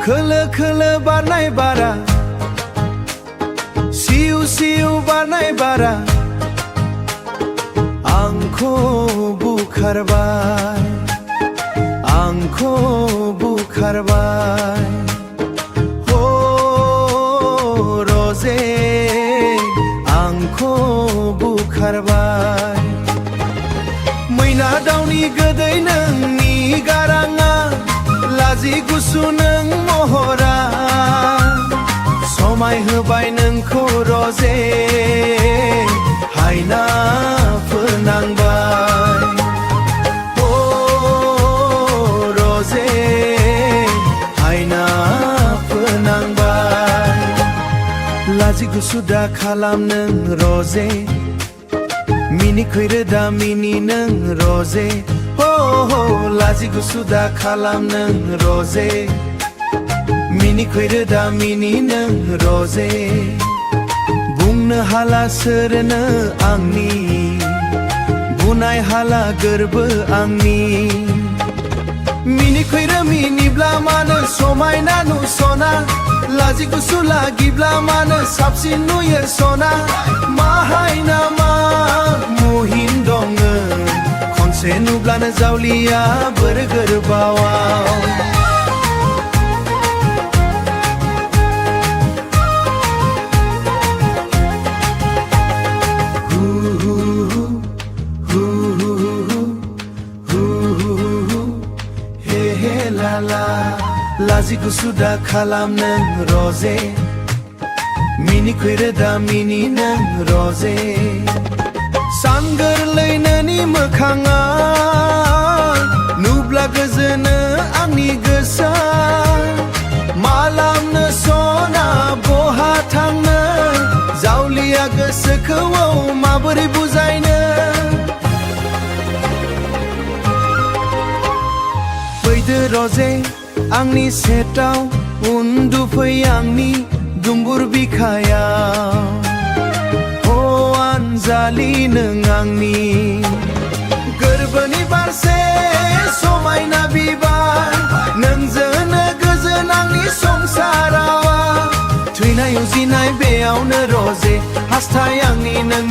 खोलो खोलो बारनाय बारा सिउ सिउ बारनाय बारा आंखौ बुखारबाय आंखौ बुखारबाय हो रजे आंखौ बुखारबाय मैना दाउनि गोदै नोंनि गाराङा लाजि गुसु नों महरा समाय होबाय नोंखौ रजे हायना फोनांबाय ओ रजे हायना फोनांबाय लाजि गुसु दा खालाम नों रजे मिनिखै रोदा मिनि नों रजे हो लाजि गुसु दा खालाम नों रजे मिनिखै रोदा मिनि नों रजे बुंनो हाला सोरनो आंनि बुंनाय हाला गोरबो आंनि मिनिखै मिनिब्ला मानो समायना नुसना लाजि गुसु लागिब्ला मानो साबसिन नुयो सना माहाय नामा मुहिन दङ खनसे नुब्लानो जावलिया बोर गोरबावाव लाजि गुसु दा खालाम नों रजे मिनिखै रोदा मिनि नों रजे सान गोरलै नोंनि मोखाङा नुब्ला गोजोनो आंनि गोसोआ मालामनो सना बहा थांनो जावलिया गोसोखौ माबोरै बुजायनो फैदो रजे आंनि सेटाव उन्दुफै आंनि दुंबुर बिखायाव हो आनजालि नों आंनि गोरबोनि बारसे समायना बिबार नोंजोंनो गोजोन आंनि संसाराव थैनाय उजिनाय बेयावनो रजे हास्थाय आंनि नों